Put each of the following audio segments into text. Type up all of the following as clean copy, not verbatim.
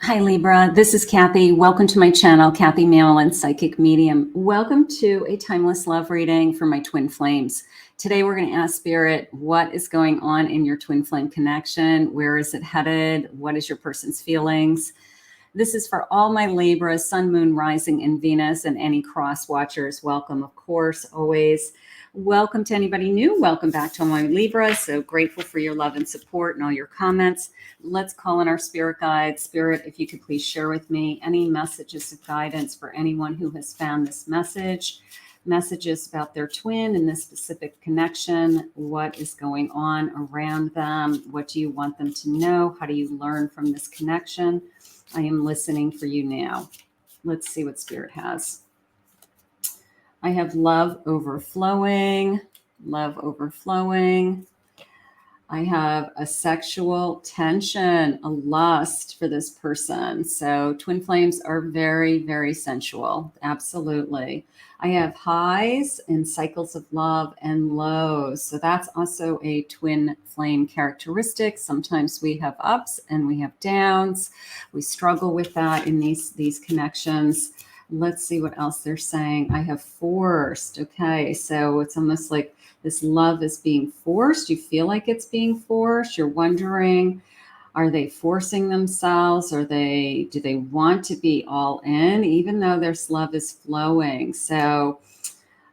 Hi Libra, this is Kathy. Welcome to my channel, Kathy Mamolen, Psychic Medium. Welcome to a timeless love reading for my twin flames. Today we're going to ask Spirit, what is going on in your twin flame connection? Where is it headed? What is your person's feelings? This is for all my Libra, Sun, Moon, Rising, and Venus, and any cross watchers. Welcome, of course, always. Welcome to anybody new. Welcome back to all my Libra. So grateful for your love and support and all your comments. Let's call in our spirit guide. Spirit, if you could please share with me any messages of guidance for anyone who has found this message, messages about their twin and this specific connection. What is going on around them? What do you want them to know? How do you learn from this connection? I am listening for you now. Let's see what Spirit has. I have love overflowing, love overflowing. I have a sexual tension, a lust for this person. So twin flames are very, very sensual. Absolutely. I have highs and cycles of love and lows. So that's also a twin flame characteristic. Sometimes we have ups and we have downs. We struggle with that in these connections. Let's see what else they're saying. I have forced. Okay, so it's almost like this love is being forced. You feel like it's being forced. You're wondering, are they forcing themselves? Do they want to be all in, even though their love is flowing? So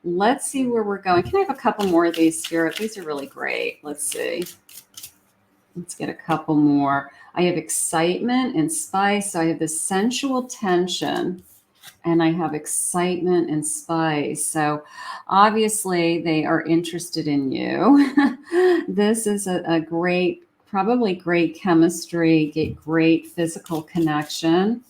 let's see where we're going. Can I have a couple more of these, Spirit? These are really great. Let's see. Let's get a couple more. I have excitement and spice. So I have this sensual tension. And I have excitement and spice. So obviously they are interested in you. This is a great, probably great chemistry, great physical connection.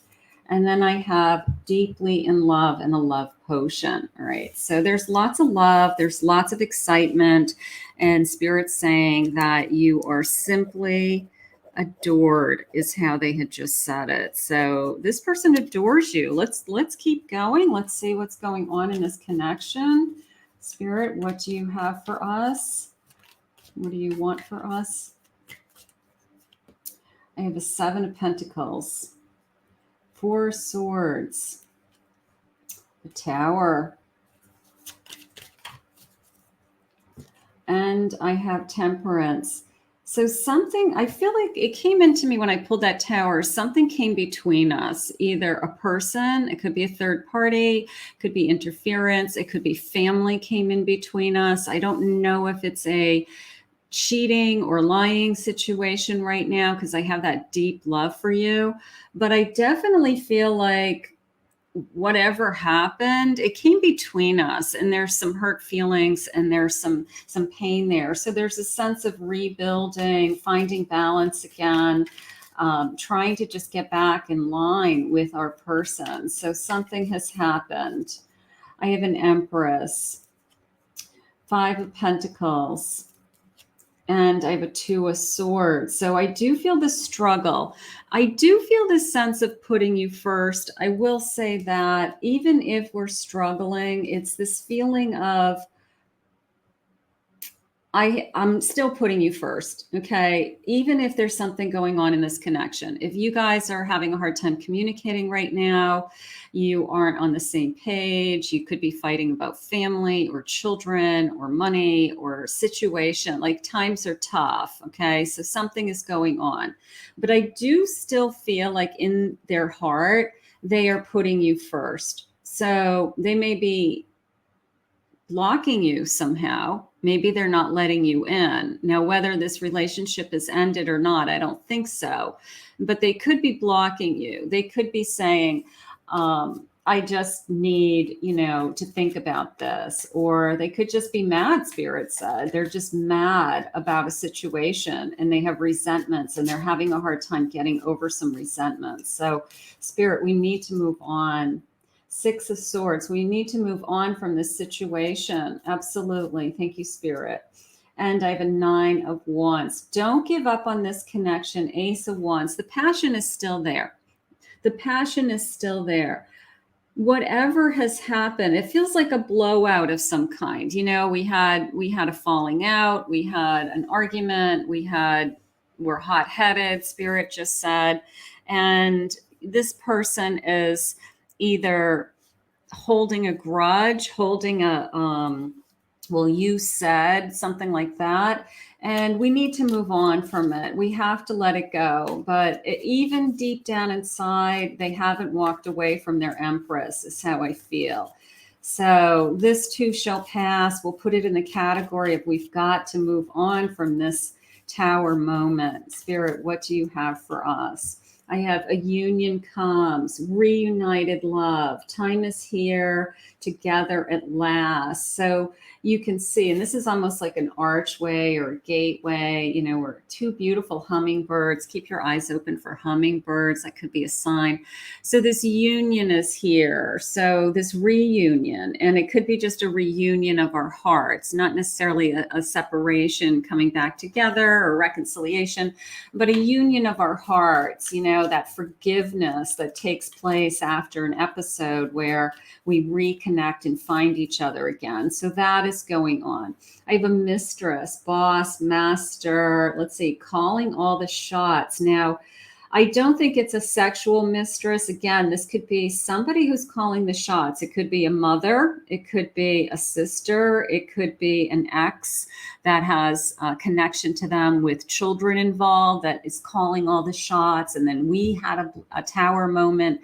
And then I have deeply in love and a love potion. All right. So there's lots of love. There's lots of excitement. And Spirit's saying that you are simply adored is how they had just said it. So this person adores you. Let's keep going. Let's see what's going on in this connection. Spirit, what do you have for us? What do you want for us? I have a 7 of Pentacles, 4 swords, a Tower, and I have Temperance. So something, I feel like it came into me when I pulled that Tower, something came between us, either a person, it could be a third party, could be interference, it could be family came in between us. I don't know if it's a cheating or lying situation right now because I have that deep love for you, but I definitely feel like whatever happened, it came between us, and there's some hurt feelings and there's some pain there. So there's a sense of rebuilding, finding balance again, trying to just get back in line with our person. So something has happened. I have an Empress, 5 of Pentacles, and I have a 2 of Swords. So I do feel the struggle. I do feel this sense of putting you first. I will say that even if we're struggling, it's this feeling of, I'm still putting you first, okay? Even if there's something going on in this connection. If you guys are having a hard time communicating right now, you aren't on the same page, you could be fighting about family or children or money or situation, like times are tough, okay? So something is going on. But I do still feel like in their heart, they are putting you first. So they may be blocking you somehow. Maybe they're not letting you in. Now, whether this relationship is ended or not, I don't think so. But they could be blocking you. They could be saying, I just need, to think about this. Or they could just be mad, Spirit said. They're just mad about a situation and they have resentments and they're having a hard time getting over some resentments. So, Spirit, we need to move on. 6 of Swords. We need to move on from this situation. Absolutely. Thank you, Spirit. And I have a 9 of Wands. Don't give up on this connection. Ace of Wands. The passion is still there. The passion is still there. Whatever has happened, it feels like a blowout of some kind. We had a falling out. We had an argument. We're hot-headed, Spirit just said. And this person is either holding a grudge, holding a, well, you said something like that, and we need to move on from it. We have to let it go. But even deep down inside, they haven't walked away from their Empress, is how I feel. So this too shall pass. We'll put it in the category of we've got to move on from this Tower moment. Spirit, what do you have for us? I have a union comes, reunited love. Time is here together at last. So you can see, and this is almost like an archway or a gateway, you know, or two beautiful hummingbirds. Keep your eyes open for hummingbirds. That could be a sign. So this union is here. So this reunion, and it could be just a reunion of our hearts, not necessarily a separation coming back together or reconciliation, but a union of our hearts, you know, that forgiveness that takes place after an episode where we reconnect and find each other again. So that is going on. I have a mistress, boss, master, let's see, calling all the shots. Now, I don't think it's a sexual mistress. Again, this could be somebody who's calling the shots. It could be a mother. It could be a sister. It could be an ex that has a connection to them with children involved that is calling all the shots. And then we had a tower moment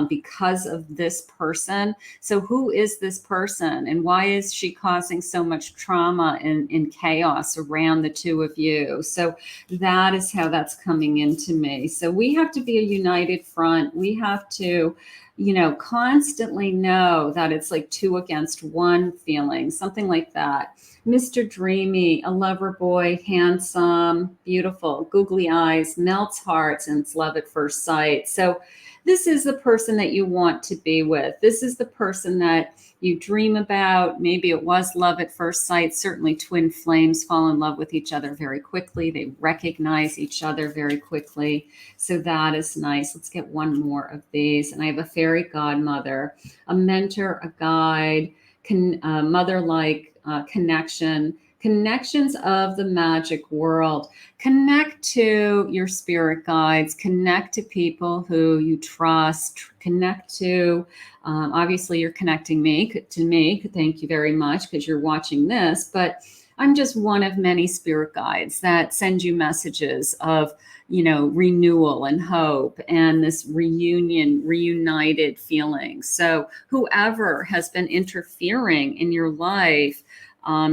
because of this person. So who is this person and why is she causing so much trauma and chaos around the two of you? So that is how that's coming into me. So we have to be a united front. We have to, you know, constantly know that it's like two against one feeling, something like that. Mr. Dreamy, a lover boy, handsome, beautiful, googly eyes, melts hearts, and it's love at first sight. So this is the person that you want to be with. This is the person that you dream about. Maybe it was love at first sight. Certainly twin flames fall in love with each other very quickly. They recognize each other very quickly. So that is nice. Let's get one more of these. And I have a fairy godmother, a mentor, a guide, mother-like connection, connections of the magic world. Connect to your spirit guides, connect to people who you trust, connect to, obviously you're connecting to me. Thank you very much because you're watching this, but I'm just one of many spirit guides that send you messages of, you know, renewal and hope and this reunited feeling. So whoever has been interfering in your life,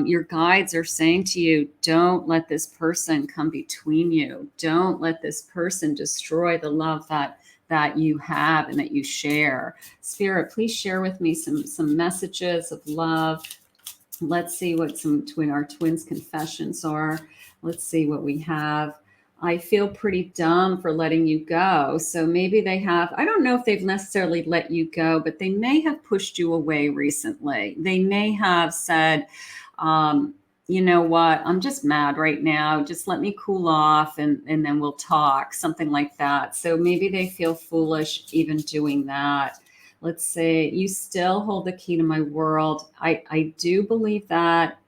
your guides are saying to you, don't let this person come between you. Don't let this person destroy the love that you have and that you share. Spirit, please share with me some messages of love. Let's see what our twins' confessions are. Let's see what we have. I feel pretty dumb for letting you go. So maybe they have, I don't know if they've necessarily let you go, but they may have pushed you away recently. They may have said, you know what, I'm just mad right now. Just let me cool off and then we'll talk, something like that. So maybe they feel foolish even doing that. Let's say you still hold the key to my world. I do believe that.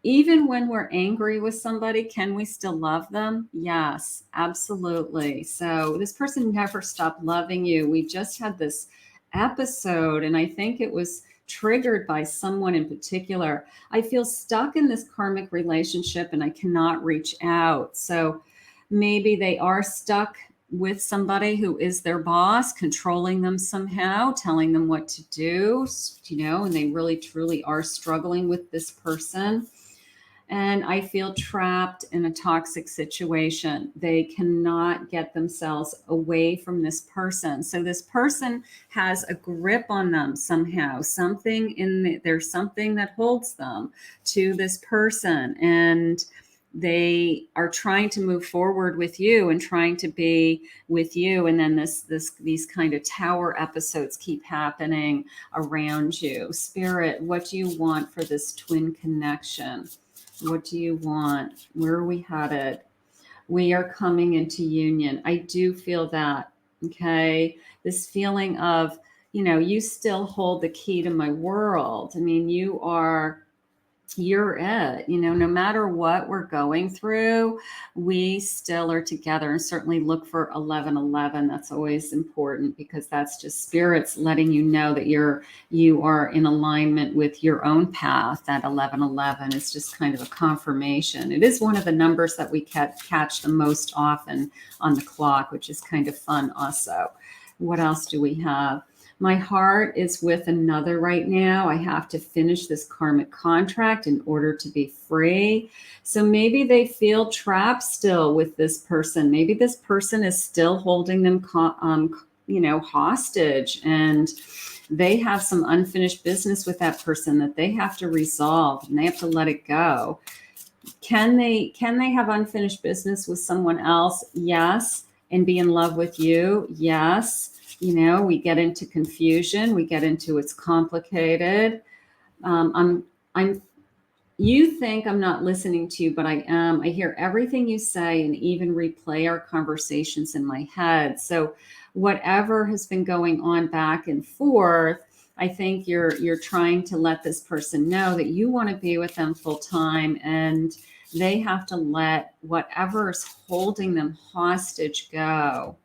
Even when we're angry with somebody, can we still love them? Yes, absolutely. So this person never stopped loving you. We just had this episode, and I think it was triggered by someone in particular. I feel stuck in this karmic relationship and I cannot reach out. So maybe they are stuck with somebody who is their boss, controlling them somehow, telling them what to do, you know, and they really truly are struggling with this person. And I feel trapped in a toxic situation. They cannot get themselves away from this person. So this person has a grip on them somehow. There's something that holds them to this person. And they are trying to move forward with you and trying to be with you. And then these kind of tower episodes keep happening around you. Spirit, what do you want for this twin connection? What do you want? Where are we headed? We are coming into union. I do feel that. Okay. This feeling of, you know, you still hold the key to my world. I mean, you are you're it. No matter what we're going through, we still are together. And certainly look for 1111. That's always important, because that's just spirits letting you know that you are in alignment with your own path. That 1111 is just kind of a confirmation. It is one of the numbers that we catch the most often on the clock, which is kind of fun also. What else do we have? My heart is with another right now. I have to finish this karmic contract in order to be free. So maybe they feel trapped still with this person. Maybe this person is still holding them, hostage, and they have some unfinished business with that person that they have to resolve, and they have to let it go. Can they have unfinished business with someone else? Yes. And be in love with you? Yes. We get into confusion. We get into it's complicated. You think I'm not listening to you, but I am. I hear everything you say and even replay our conversations in my head. So whatever has been going on back and forth, I think you're trying to let this person know that you want to be with them full time, and they have to let whatever is holding them hostage go.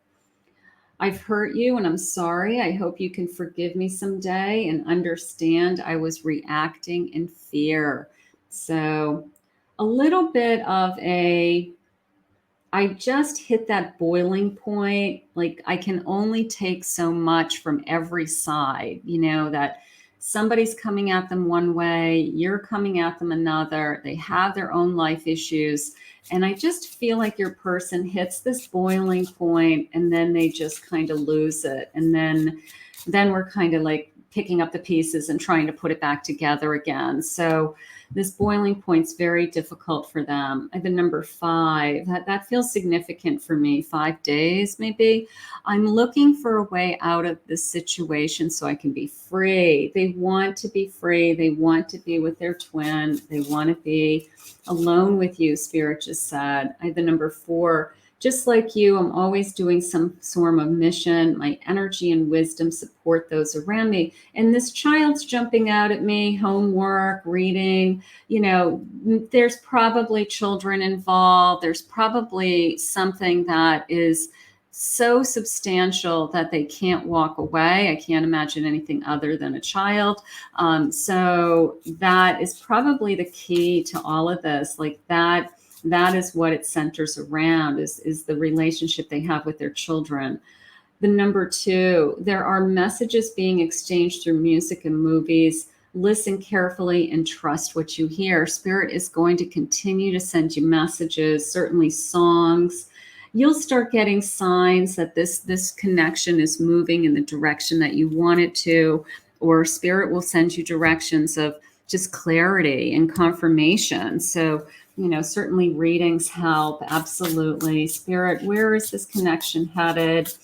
I've hurt you and I'm sorry. I hope you can forgive me someday and understand I was reacting in fear. So a little bit of I just hit that boiling point. Like, I can only take so much from every side, that somebody's coming at them one way, you're coming at them another. They have their own life issues. And I just feel like your person hits this boiling point and then they just kind of lose it. And then we're kind of like picking up the pieces and trying to put it back together again. So this boiling point's very difficult for them. I have a number 5. That feels significant for me. 5 days, maybe. I'm looking for a way out of this situation so I can be free. They want to be free. They want to be with their twin. They want to be alone with you, Spirit just said. I have the number 4. Just like you, I'm always doing some form of mission. My energy and wisdom support those around me. And this child's jumping out at me, homework, reading, there's probably children involved. There's probably something that is so substantial that they can't walk away. I can't imagine anything other than a child. So that is probably the key to all of this. Like that is what it centers around, is the relationship they have with their children. The number 2, there are messages being exchanged through music and movies. Listen carefully and trust what you hear. Spirit is going to continue to send you messages, certainly songs. You'll start getting signs that this connection is moving in the direction that you want it to, or Spirit will send you directions of just clarity and confirmation. So, certainly readings help. Absolutely. Spirit, where is this connection headed?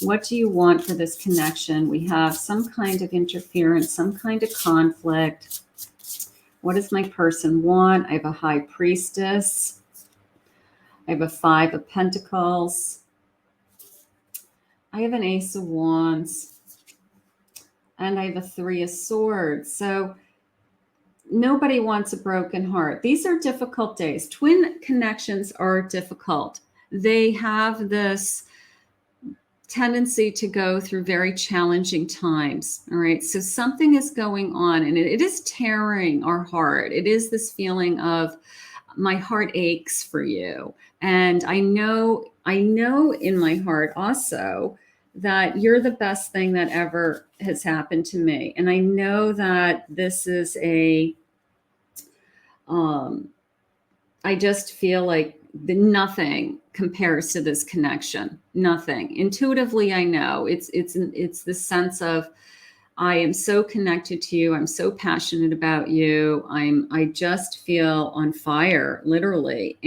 What do you want for this connection? We have some kind of interference, some kind of conflict. What does my person want? I have a High Priestess. I have a 5 of Pentacles. I have an Ace of Wands. And I have a 3 of Swords. So nobody wants a broken heart. These are difficult days. Twin connections are difficult. They have this tendency to go through very challenging times. All right. So something is going on, and it is tearing our heart. It is this feeling of, my heart aches for you. And I know in my heart also that you're the best thing that ever has happened to me. And I know that this is I just feel like nothing compares to this connection. Nothing. Intuitively, I know it's the sense of, I am so connected to you. I'm so passionate about you. I just feel on fire, literally.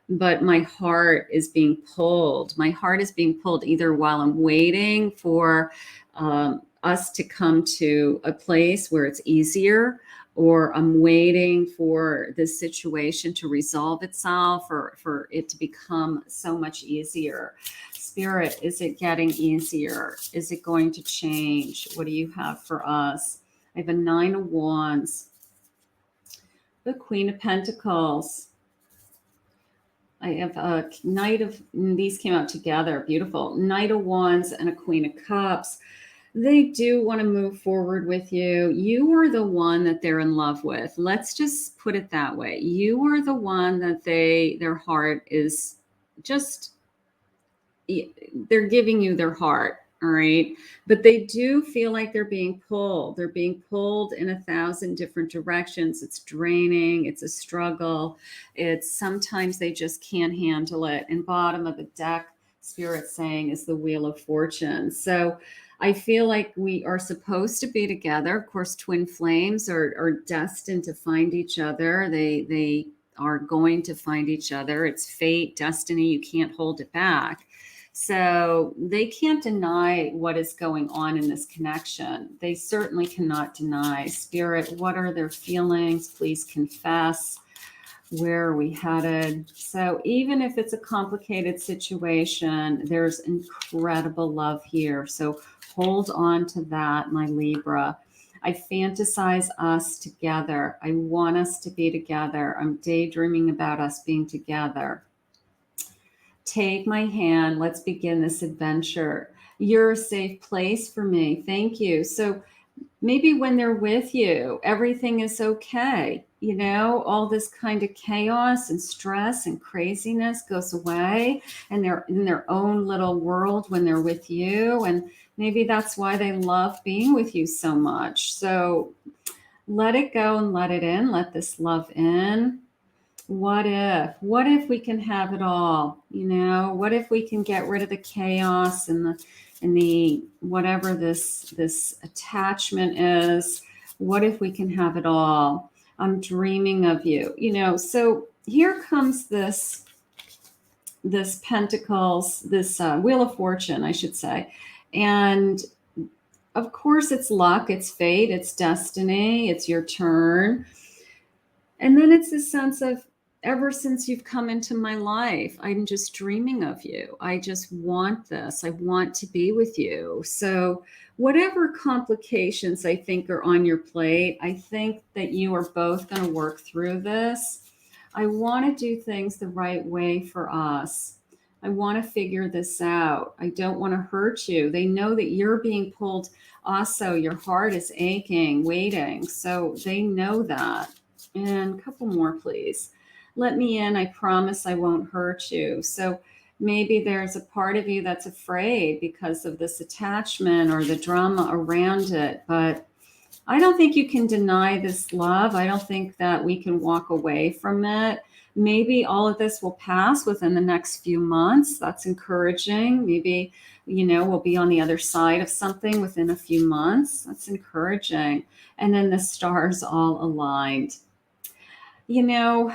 But my heart is being pulled. My heart is being pulled either while I'm waiting for us to come to a place where it's easier, or I'm waiting for this situation to resolve itself, or for it to become so much easier. Spirit, is it getting easier? Is it going to change? What do you have for us? I have a 9 of Wands. the Queen of Pentacles. I have a Knight of, these came out together, beautiful. Knight of Wands and a Queen of Cups. They do want to move forward with you. You are the one that they're in love with. Let's just put it that way. You are the one that their heart is just, they're giving you their heart. All right. But they do feel like they're being pulled. They're being pulled in 1,000 different directions. It's draining. It's a struggle. It's sometimes they just can't handle it. And bottom of the deck, Spirit saying, is the Wheel of Fortune. So I feel like we are supposed to be together. Of course, twin flames are destined to find each other. They are going to find each other. It's fate, destiny. You can't hold it back. So they can't deny what is going on in this connection. They certainly cannot deny. Spirit, what are their feelings? Please confess. Where are we headed? So even if it's a complicated situation, there's incredible love here. So hold on to that, my Libra. I fantasize us together. I want us to be together. I'm daydreaming about us being together. Take my hand. Let's begin this adventure. You're a safe place for me. Thank you. So maybe when they're with you, everything is okay. You know, all this kind of chaos and stress and craziness goes away, and they're in their own little world when they're with you. And maybe that's why they love being with you so much. So let it go and let it in. Let this love in. What if we can have it all? You know, what if we can get rid of the chaos and the whatever this attachment is? What if we can have it all? I'm dreaming of you. You know, so here comes this Pentacles, this Wheel of Fortune, I should say. And of course, it's luck, it's fate, it's destiny, it's your turn. And then it's this sense of, ever since you've come into my life, I'm just dreaming of you. I just want this. I want to be with you. So whatever complications I think are on your plate, I think that you are both going to work through this. I want to do things the right way for us. I want to figure this out. I don't want to hurt you. They know that you're being pulled. Also, your heart is aching, waiting. So they know that. And a couple more, please. Let me in. I promise I won't hurt you. So maybe there's a part of you that's afraid because of this attachment or the drama around it. But I don't think you can deny this love. I don't think that we can walk away from it. Maybe all of this will pass within the next few months. That's encouraging. Maybe, you know, we'll be on the other side of something within a few months. That's encouraging. And then the stars all aligned. You know,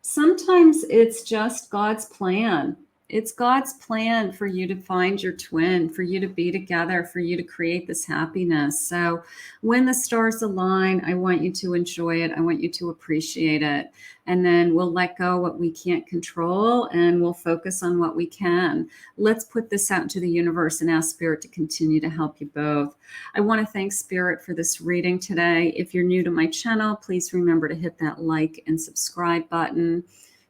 sometimes it's just God's plan. It's God's plan for you to find your twin, for you to be together, for you to create this happiness. So when the stars align, I want you to enjoy it. I want you to appreciate it. And then we'll let go what we can't control and we'll focus on what we can. Let's put this out into the universe and ask Spirit to continue to help you both. I want to thank Spirit for this reading today. If you're new to my channel, please remember to hit that like and subscribe button.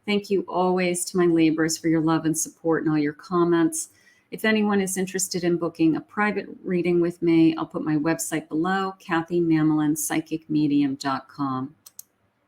Thank you always to my Libras for your love and support and all your comments. If anyone is interested in booking a private reading with me, I'll put my website below, KathyMamolenPsychicMedium.com.